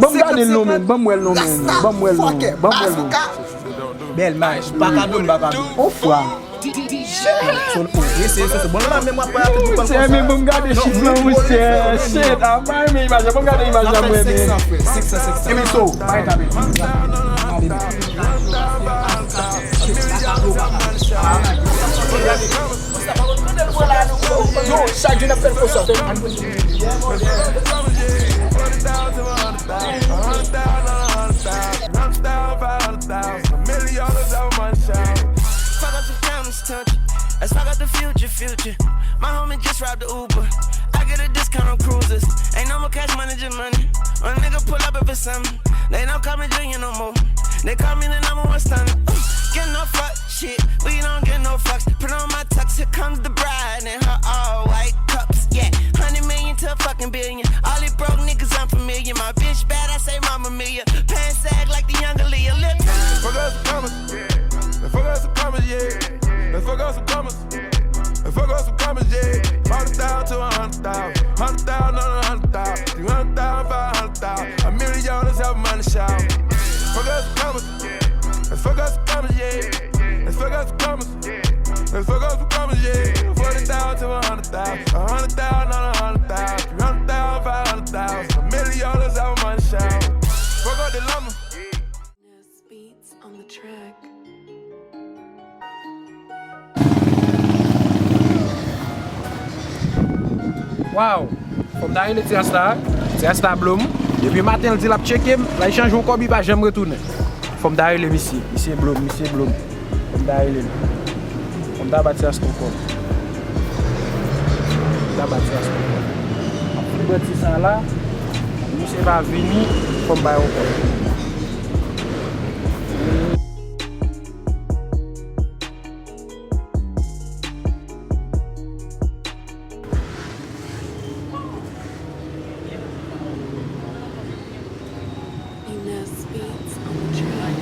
Bon gade nou men, bon mwel nou men. Bon mwel nou. Bon mwel nou. Bel match, bakadou. Au fwa. C'est bon là mais moi pas tout C'est mais bon gade shit nan monsieur. Shit, amay me image. Bon gade image nan mwen men. 600. Emi so, bay tabe. Yo, chaque jour fait pour ça. Let's talk about the future. My homie just robbed the Uber. I get a discount on cruises. Ain't no more cash money, just money. When a nigga pull up if it's something, they don't call me Junior no more. They call me the number one stunner. Get no fuck shit, we don't get no fucks. Put on my tux, here comes the bride and her all white cups. Yeah, 100 million to a fucking billion. All these broke niggas unfamiliar. My bitch bad, I say mama Mia. Pants sag like the younger Leah. Lip. Fuck us some commas, fuck us some commas, yeah. Let's fuck us some commas. Let's fuck us some commas, yeah. 40,000 to 100,000. 100,000 on 100,000. 300,000, 500,000. $1 million have money shout. Fuck us some commas. Let's fuck us some commas, yeah. Let's fuck us some commas. Let's fuck us some commas, yeah. 40,000 to 100,000. 100,000 on 100,000. 300,000, 500,000. $1 million have money shout. Fuck up the lumber. Beats on the track. Wow, comme d'ailleurs le Tiasta Bloom. Depuis matin, il dit la checker, là il change encore, il va jamais retourner. Comme d'ailleurs le ici Bloom. Comme d'ailleurs le. Comme d'ailleurs bâtir ce qu'on comme. D'ailleurs bâtir ce qu'on comme. Après bâtir ça là, monsieur va venir comme bail encore.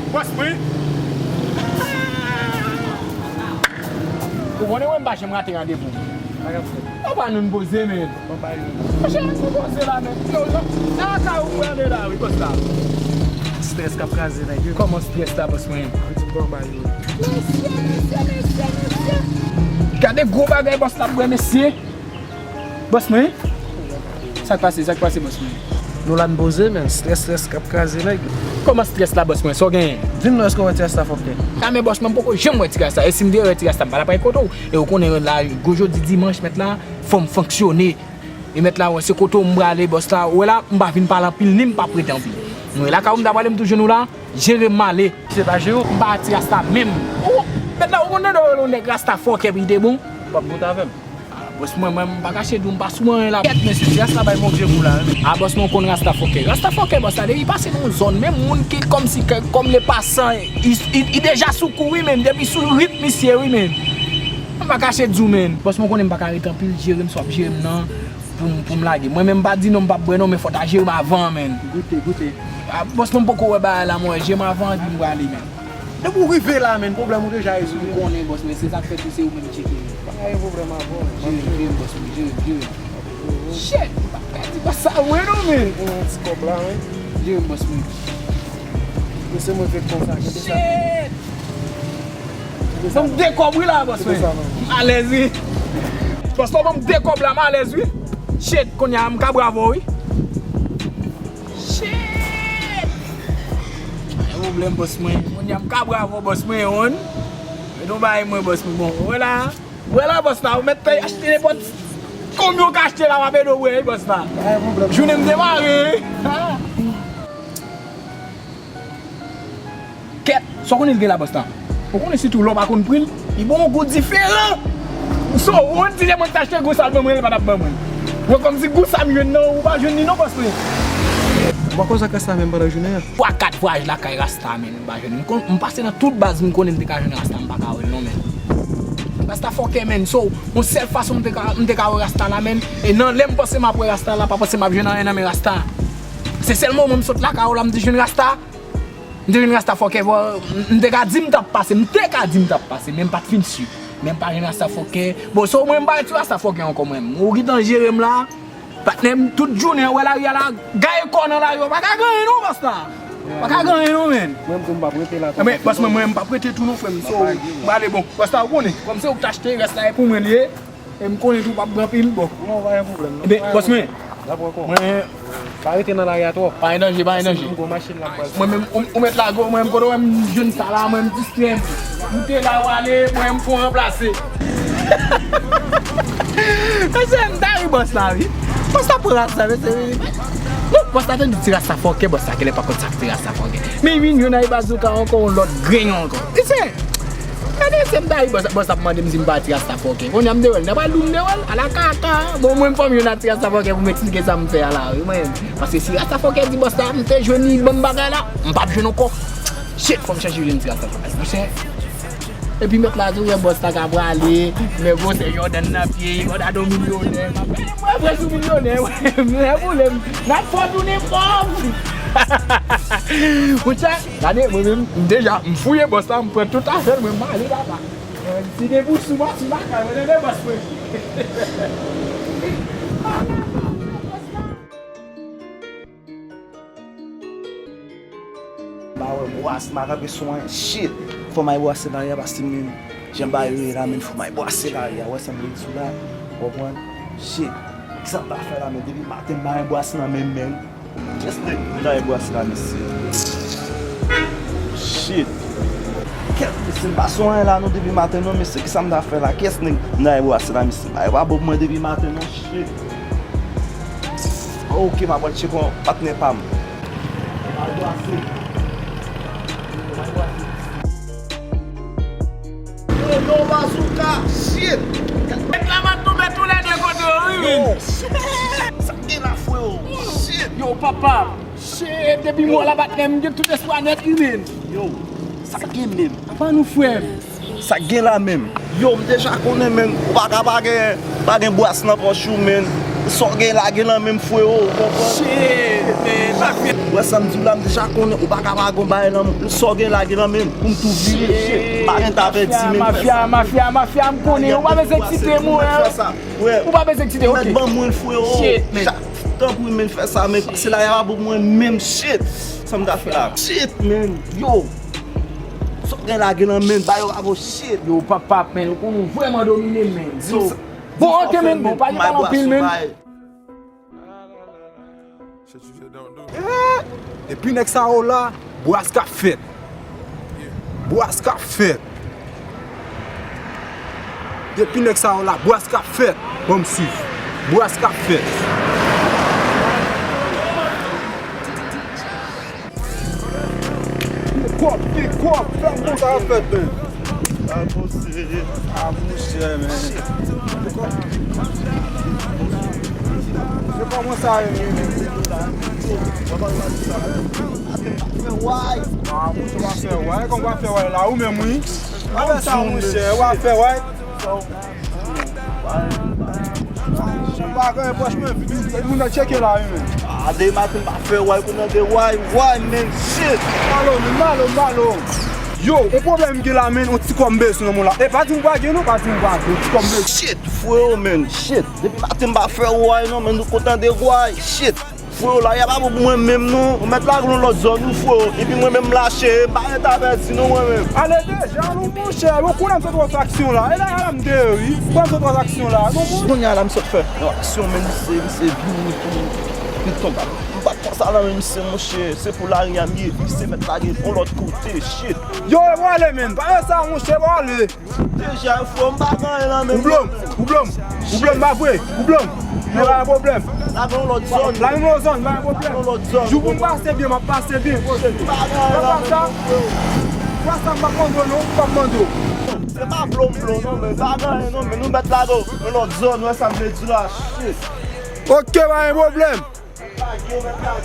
Boss mwen. Ou konen wè mbache mrate randevou. Ou pa nou n'boze men. Mbache n'boze la men. Nan ka ou mwen de la wè kos la. Stress kap kaze nan. Koman stress la boss mwen? Mesye. Kade gwo bagay boss la mwen mesye. Boss mwen? Sak pase boss mwen. Nou la n'boze men, stress kap kaze nan. Koman stress la boss mwen? So gen? Din nou esko wè Tiasta fokè? Kame boss mwen poko jem wè Tiasta. E sim de wè Tiasta mbala pa koto. E ou konen la gojo di dimanche met la fòm fonksyonè. E met la wè se koto mbrale boss la. Ou la mba vin palan pil ni mpa preten pil. Nou la ka ou mda wale mtou jenou la, jere male. Se ta jero? Mba Tiasta mèm. Ou, met la ou konen do wè ne Rasta fokè bride bon. Pap gout avèm. Boss mwen mba kache dou mba souman la. Ket men se Tiasta bay moun jemou la. Boss mwen kon Rasta fokè. Rasta fokè boss la, de yi pase nou zon. Mèm moun ki kom si kom le pasan. I deja sou koui men, depi sou rit misye oui men. Mba kache dou men. Boss mwen kon mba ka ritan pil jerem swap jerem nan. Pou mlage. Mwen men mba di non mba bwen non men fota jerem avan men. Goute. Boss mwen poko we ba la mwen jerem avan di mwa li men. De pou rive la men, problem ou deja rezou. Mwen konen boss men, se sak fet ou se ou men cheke. Ay problem avon. Jerem boss men, jerem. Shit! Di ba sa wè nou men? Ti kop la men. Jerem boss men. Dese mwen fek konsa. Shit! Mwen dekob wè la boss men. Alez wè. Boss mwen dekob la man alez wè. Shit! Konya mka bravo wè. Shit! Ay problem boss men. Konya mka bravo boss men yon. E don baye mwen boss men bon. Wè la boss la. Ou met pay achete ne pot. Koumyon ka achete la wapè do wè boss la. Ay problem. Jounen mdemare. Ket, so konen gen la boss la. Ou konen si tou lò pa kon pril, i bon gout diferent. So, ou an ti de mwen t'achete gout sa mwen patap mwen. Ou kom si gout sa mwen nan, ou pa joun ni nan boss la. Wako sa kasta men bada jounen ya? 3-4 voyaj la kay Rasta men, ba joun. Mwen pase nan tout baz mwen konen mte ka joun Rasta mpa ka wè non men. Rasta fokè men, so, mwen sel fason mte ka wè Rasta la men. E nan lem pase map wè Rasta la, pa pase map joun nan men Rasta. Se selman mwen msot la ka wè la mte joun Rasta. Mte joun Rasta fokè vò, mte ka di mtap pase, men pat fin su. Men pa joun Rasta fokè. Bon, so mwen mba etu Rasta fokè anko mwen. Ou gitan jerem la, Patnem toute journée ou la yala gaye kon la yo pas gagner non basta. Pas gagner non men. Moi je pas prêter là. Mais parce que moi pas prêter tout non frère. So allez bon, basta ou connaît comme ça ou t'acheter reste là pour moi lié et me connaît tout pas grand pile bon. Non, pas un problème. Mais parce que D'abord quoi? moi Pas arrêter dans l'arrière toi. pas danger, pas danger. Une machine là. Moi même on met la go, moi même quand on jeune ça là, moi même distraire. Monter là ou aller, moi même faut remplacer. C'est un boss là, oui. Boss ça pour ça, c'est. Boss ça de tirer ça foqué, boss ça qu'elle est pas comme ça tirer ça foqué. Mais oui, il y a bazooka encore l'autre grain encore. Tu sais. C'est un boss ça demande me pas tirer ça foqué. On y a me de pas loum de à la caca. Bon moi pas mieux na tirer ça foqué pour m'expliquer ça me faire là, oui moi. Parce que si ça foqué dit boss ça me fait jouer ni bonne bagarre là, on pas jouer encore. Shit, comme chercher une tirer ça foqué. Et puis mettre la tour boss ta ka aller mais vous c'est Jordan na pied on a 2 millionnaire moi après sous millionnaire mais problème n'a pas tourner pauvre vous savez regardez moi même déjà me fouiller boss là me prend tout à fait moi aller là-bas si des bouts sous moi tu vas aller boss boss m'a besoin shit for my boss là ya parce que j'aime pas lui là mais for my boss là ya ouais ça me dit là comprendre shit ça va faire là mais depuis matin my boss là même just là my boss là shit c'est pas soin là nous depuis matin non mais c'est que ça me faire là qu'est-ce que my boss là mais pas beaucoup depuis matin non shit OK ma bonne check on partenaire pas no bazooka, shit! Réclame tomber tous les deux côtés, oui. Ça vient la fouille, shit! Yo papa, shit, depuis moi la bâtiment, j'ai tout espoir net humain. Yo, ça vient même. Pas nous frère. Ça vient là même. Yo, déjà connais même, pas de boisse dans poche même. Ça vient là même fouille. Shit, mais ouais, ça me dit là, déjà connais, pas de ça vient là même. Pour tout virer, shit. Pas t'avait dit même. Mafia, me connaît. On va me exciter moi. On va me exciter, OK. Mais bon, moi, shit, mais tant pour me faire ça, mais c'est là, il y a beaucoup moins même shit. Ça me fait là. Shit, man. Yo. Ça vient là, même. Bah, yo, shit. yo papa, man, on vraiment dominer, man. So, bon, OK, man, bon, pas en pile, man. Shit you just don't do. Et puis nek ça là, bois ka fait. Bois ka fait. Depuis nek ça là, bois ka fait. Bon suivre. Bois ka fait. Quoi, ferme bon ça fait. Ah, bon, c'est man. C'est pas moi ça. Why? Ah, on va faire ouais, qu'on va faire ouais là où même oui. Ah ben ça mon cher, on va faire ouais. Je sais pas quand franchement, on a checké là même. Ah, des matins pas faire ouais, qu'on a des why man shit. Malo. Yo, le problème que la main on petit comme baisse non là. Et pas du pas nous pas du pas, petit comme baisse. Shit, fouet man, shit. Depuis matin pas faire ouais non mais nous content des why shit. Fouet là y a pas beaucoup moi même non, on met là dans l'autre zone nous fouet et puis moi même lâcher, pas t'avertir non moi même. Allez déjà nous mon cher, on connaît cette autre action là. Et là elle me dit oui, quoi cette autre action là. On y a là me saute faire. Action même c'est bien tombe. Pas ça là même c'est mon cher, c'est pour la rien mieux, c'est mettre la gueule pour l'autre côté shit. Yo, allez man, pas ça mon cher, allez. Déjà faut m'bagarrer là même. Oublom pas vrai, oublom. Il y a un problème. Là dans l'autre zone. Là dans l'autre zone, pas un problème. Dans l'autre zone. Je vous passe bien, m'a passé bien. Bagarre là. Quoi ça m'a prendre non, pas prendre. C'est pas blom non mais bagarre non mais nous mettre là dans l'autre zone, ouais ça me dit là shit. OK, pas un problème.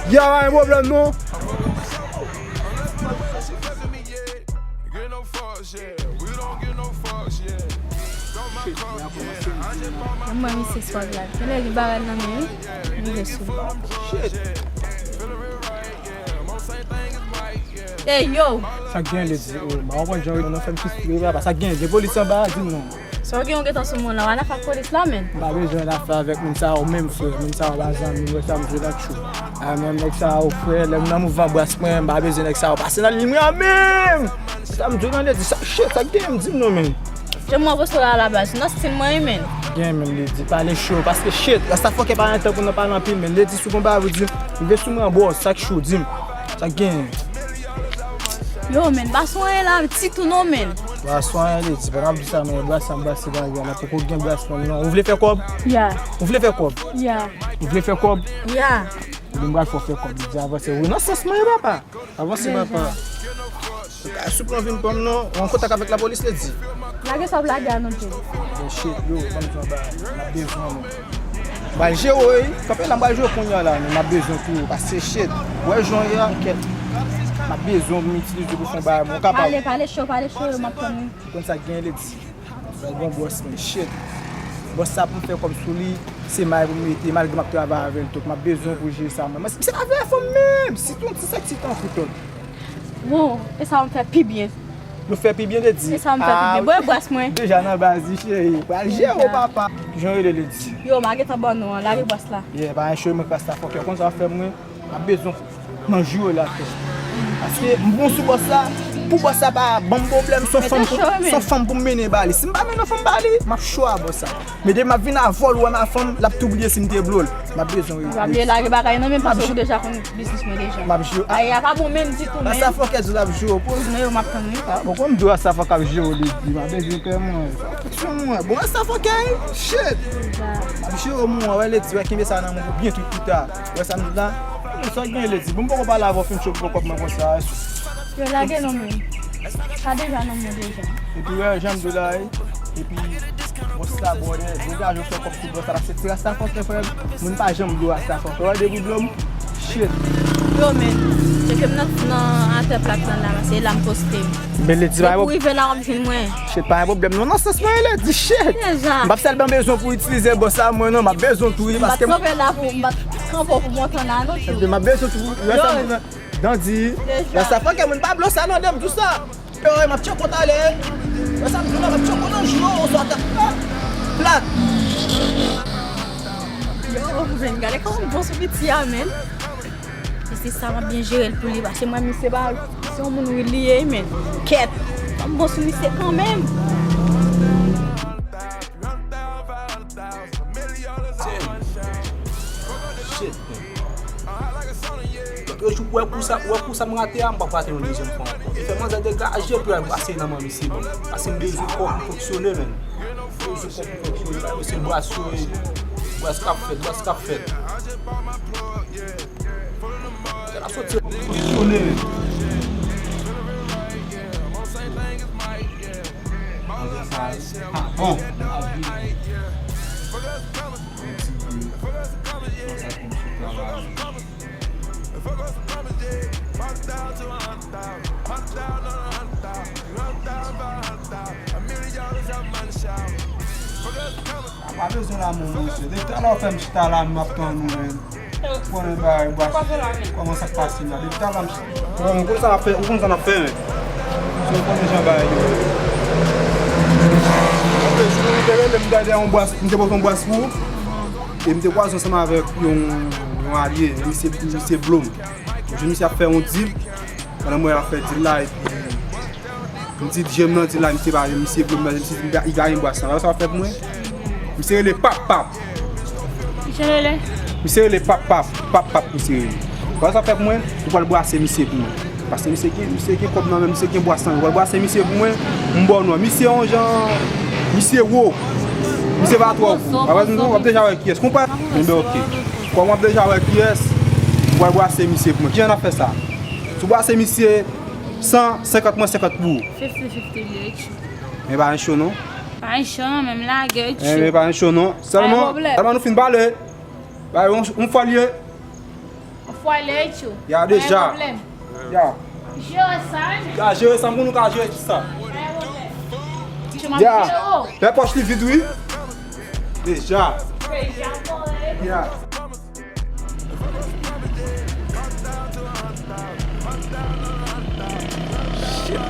Il y a un problème non. Get no fucks, yeah. We don't get no fucks, yeah. Don't my car, yeah. I just bought my Moi, je suis soit là. Je l'ai barré dans mes mains. Je suis. Hey yo! Ça gagne les on va genre on a fait un petit ça gagne les policiers bas dis non. So gen yon getan sou moun la, wana fak polis la men? Mba bezwen la fè avèk moun sa ou mèm fè, moun sa ou bazan, moun sa mjè lak chou. A mèm nek sa ou fè, lè moun nan mouvan bras mwen, mba bezwen nek sa ou pase nan li mwen mèm! Sa mjè nan lè di sa shit, sa gen mdim nou men. Jè mwen vò sou la bas, nan stil mwen men? Gen men lè di, pale chou, paske shit, la sa fò ke pa nan tèp pou nan pale an pil men, lè di sou kon ba avè di, mwen sou mwen boz, sa chou, dim, sa gen. Yo men, bason yon la, titou nou men. Bason yon lè di, pa nan di sa men, basan basi dan yon, la pou gen basan non. Ou vle fè kob? Ya. Ou vle fè kob? Ya. Ou vle fè kob? Ya. Ou mbral fò fè kob, di avanse. Ou nan sens mwen papa. Avanse papa. Sou plan vin pom non, ou an kontak avèk la polis lè di. Lage sa blage anon pe. Shit, yo, man tou ba, na bezon nou. Ba jè woy, kapè la mba jò kon yon la, na bezon tou, passe shit. Wè jon yon, ket. Na bezon mwen itilize pou fon ba, mwen kapab. Pale show, yo map konen. Kon sa gen lè di. Sa gen boss men, shit. Boss sa pou fè kom sou li, se may pou mwen ite, mal di mak tou ava avèl tok, ma bezon pou jè sa men. Se la vè fòm mèm, si ton ti sak si ton fouton. Wow, e sa mwen fè pi bien. Nou fè pi bien lè di. E sa mwen fè pi bien, boye boas mwen. Deja nan bazi, chéri. Pal jè ou papa. Jon yon lè di. Yo, magè ta bon nou, lage boas la. Ye, ba yon choy mwen kasta fok, yon kon sa fè mwen, a bezon manjou la te. Aske mbon sou boss la, pou boss la ba bon problem, son fam pou mene bali. Si mba mene fam bali, map chou a boss la. Me de ma vina vol wè ma fam, lap toubliye si mte blol. Ma bezon yon. Mba biye lage baka, yon nan men pasou kou deja kon business mwen deja. Map chou. Ay, a pa pou men di tou men. Asa fok e zou lap chou. Nou yo map konen. Bon kon mdou asa fok ap chou li, ma bezon kè mwen. Bon asa fok e, shit. Map chou mwen, wè le ti wè kimbe sa nan mwen, bien tout puta. Wè sa nou la. Sa gen lè di, bon pou pa la avò fin chok pou kop mwen kon sa. Yo lage nou men. Sa deja nou men deja. E pi wè, jem do la e. E pi, boss la bode, deja jò fè kop tout boss la. Se ti rasta fòk te fè, moun pa jem do rasta fòk. Wè de gou blom, shit. Yo men, chekem nan anteplat nan la, se lam poste. Ben lè di, Se pou rive la om fin mwen. shit, pa yon problem. Non, sens mwen lè di, shit. Deja. Mbap sel ben bezon pou itilize boss la mwen non, mbap bezon tou yi. Mbat trope la pou, mbat kampo pou montan nan nou chou. Mbap bezon tou, wè sa mwen dan di. Wè sa fòk e mwen pa blos sa nan dem, tout sa. Yo, mbap tchok konta le. Wè sa mwen mbap tchok konta jou, ou so ate plat. Yo, ven gade kon mwen bon sou biti ya men. E se sa mwen bien jere l pou li, base mwen mi se ba, se yon moun wè liye men. Ket, mwen bon sou mi se kan men. Shit, yo chou wè pou sa mwen ate an, mba pate yon deuxième fois. E fè man zè degaje pou yon ase nan man misi bon. Ase mbejou kop pou foksyone men. Mbejou kop pou foksyone, ase mbwasyo, bwas kap fet. La soti pou foksyone men. Bon. Pa bezon la moun monsye, dek ta la fèm chita la map tan nou men. Konen ba, koman sa pasi la, dek ta la mchita. Mwen kon sa na fè men. Mwen kon jan ba yo. Mwen te rele mdade an boas, mwen te bot an boas pou. E mte wazon seman avèk yon alye, Mr. Blom. Je mi se a fè yon dil, wana mwen a fè dil la. Mwen ti jem nan dil la, Mr. Blom, i gare yon boas nan. Wè sa a fè mwen? Mse le pap. Mse le pap, mse le. Kwa sa fèk mwen, pou wèl boase mse pou mwen. Pase mse ki kop nan men, mse ki boasan. Wèl boase mse pou mwen, mbon nou. Mse an jan, mse wò. Mse va atwa wò. Wèp deja wèk yes, kompa? Mbe ok. Kwa wèp deja wèk yes, wèl boase mse pou mwen. Ki jan a fè sa? Sou boase mse 150 mwen 50 pou. 50-50 village. Mbe ba an chou non? Pa yon chou nan, menm la gèl chou. Mbe pa yon chou non. Selman nou fin bale. Baye, un folye. Un folye chou. Ya deja. Ya. Jere san. Ya, jere san pou nou ka jere ki sa. Chou man jere. Pe poch li vidwi. Deja. Ya. Shit.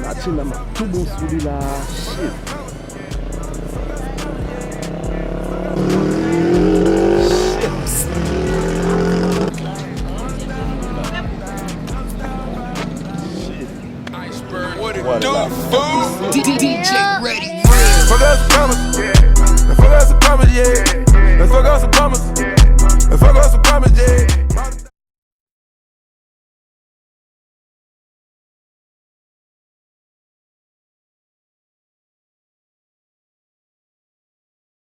La chine la ma tout bon sou li la. Shit. water. DJ ready. Fuck us some commas. Fuck us some commas, yeah. Fuck us some commas. Fuck